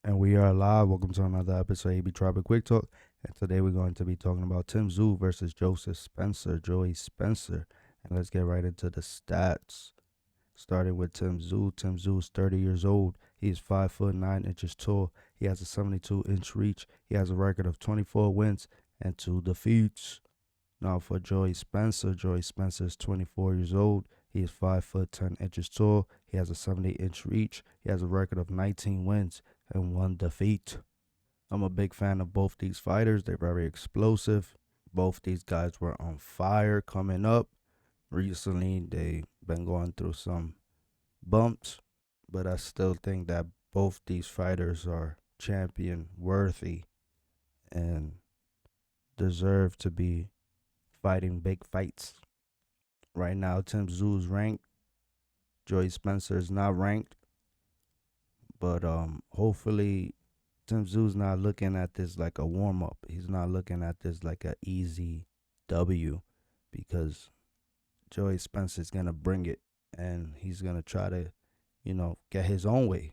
And we are live. Welcome to another episode of AB Tribal Quick Talk. And today we're going to be talking about Tim Tszyu versus Joseph Spencer, Joey Spencer. And let's get right into the stats. Starting with Tim Tszyu. Tim Tszyu is 30 years old. He is 5 foot 9 inches tall. He has a 72-inch reach. He has a record of 24 wins and 2 defeats. Now for Joey Spencer is 24 years old. He is 5 foot 10 inches tall. He has a 70-inch reach. He has a record of 19 wins and 1 defeat. I'm a big fan of both these fighters. They're very explosive. Both these guys were on fire coming up. Recently, they've been going through some bumps, but I still think that both these fighters are champion worthy and deserve to be fighting big fights. Right now, Tim Tszyu is ranked. Joey Spencer is not ranked. But hopefully Tim Tszyu's not looking at this like a warm-up. He's not looking at this like an easy W, because Joey Spencer's going to bring it, and he's going to try to, get his own way.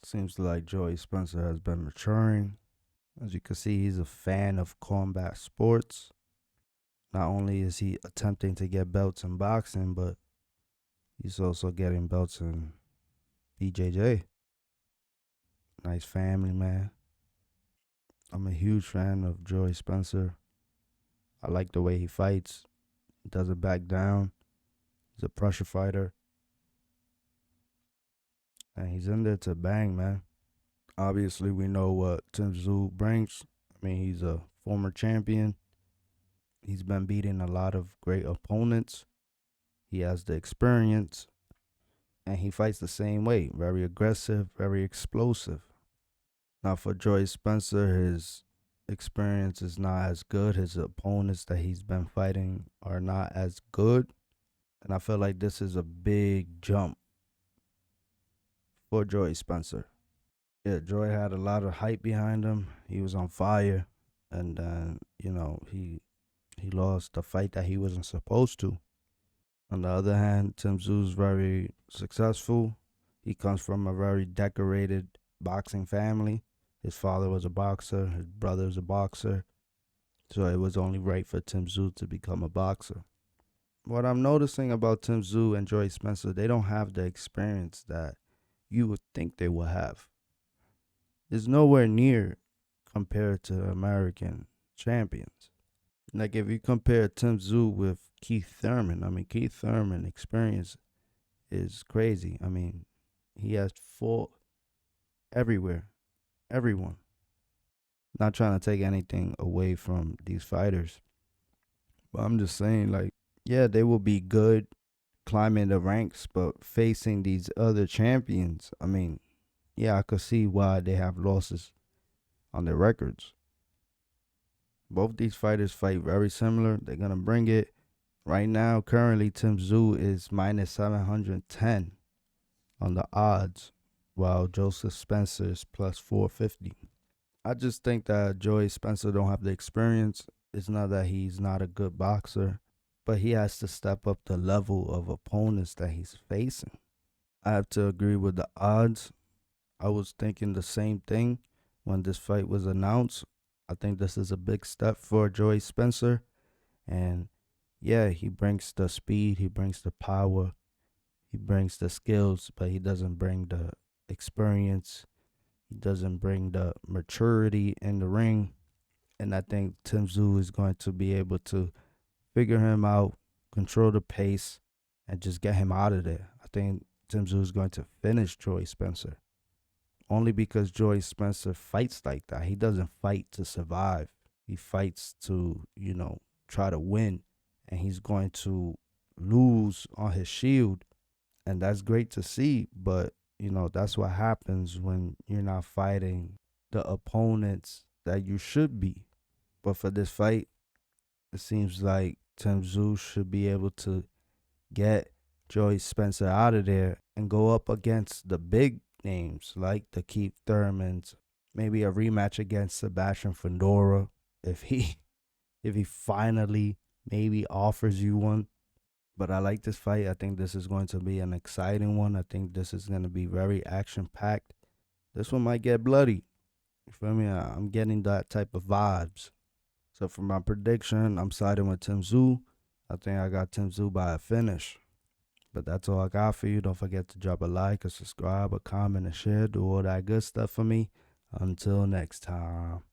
Seems like Joey Spencer has been maturing. As you can see, he's a fan of combat sports. Not only is he attempting to get belts in boxing, but he's also getting belts in BJJ. Nice family, man. I'm a huge fan of Joey Spencer. I like the way he fights. He doesn't back down. He's a pressure fighter. And he's in there to bang, man. Obviously, we know what Tim Tszyu brings. I mean, he's a former champion. He's been beating a lot of great opponents. He has the experience. And he fights the same way. Very aggressive, very explosive. Now, for Joey Spencer, his experience is not as good. His opponents that he's been fighting are not as good. And I feel like this is a big jump for Joey Spencer. Yeah, Joey had a lot of hype behind him. He was on fire. And then, he lost the fight that he wasn't supposed to. On the other hand, Tim Tszyu is very successful. He comes from a very decorated boxing family. His father was a boxer. His brother was a boxer. So it was only right for Tim Tszyu to become a boxer. What I'm noticing about Tim Tszyu and Joey Spencer, they don't have the experience that you would think they would have. It's nowhere near compared to American champions. Like if you compare Tim Tszyu with Keith Thurman, Keith Thurman experience is crazy. He has fought everywhere. Everyone. Not trying to take anything away from these fighters, but I'm just saying, like, yeah, they will be good climbing the ranks, but facing these other champions, yeah, I could see why they have losses on their records. Both these fighters fight very similar. They're going to bring it. Right now, currently, Tim Tszyu is minus 710 on the odds, while Joseph Spencer is plus 450. I just think that Joey Spencer don't have the experience. It's not that he's not a good boxer, but he has to step up the level of opponents that he's facing. I have to agree with the odds. I was thinking the same thing when this fight was announced. I think this is a big step for Joey Spencer. And yeah, he brings the speed, he brings the power, he brings the skills, but he doesn't bring the experience. He doesn't bring the maturity in the ring. And I think Tim Tszyu is going to be able to figure him out, control the pace, and just get him out of there. I think Tim Tszyu is going to finish Joey Spencer. Only because Joey Spencer fights like that. He doesn't fight to survive. He fights to, try to win. And he's going to lose on his shield. And that's great to see. But, that's what happens when you're not fighting the opponents that you should be. But for this fight, it seems like Tim Tszyu should be able to get Joey Spencer out of there and go up against the big names like the Keith Thurmans, maybe a rematch against Sebastian Fundora if he finally maybe offers you one. But I like this fight. I think this is going to be an exciting one. I think this is going to be very action-packed. This one might get bloody. You feel me? I'm getting that type of vibes. So for my prediction, I'm siding with Tim Tszyu. I think I got Tim Tszyu by a finish. But that's all I got for you. Don't forget to drop a like, a subscribe, a comment, and share. Do all that good stuff for me. Until next time.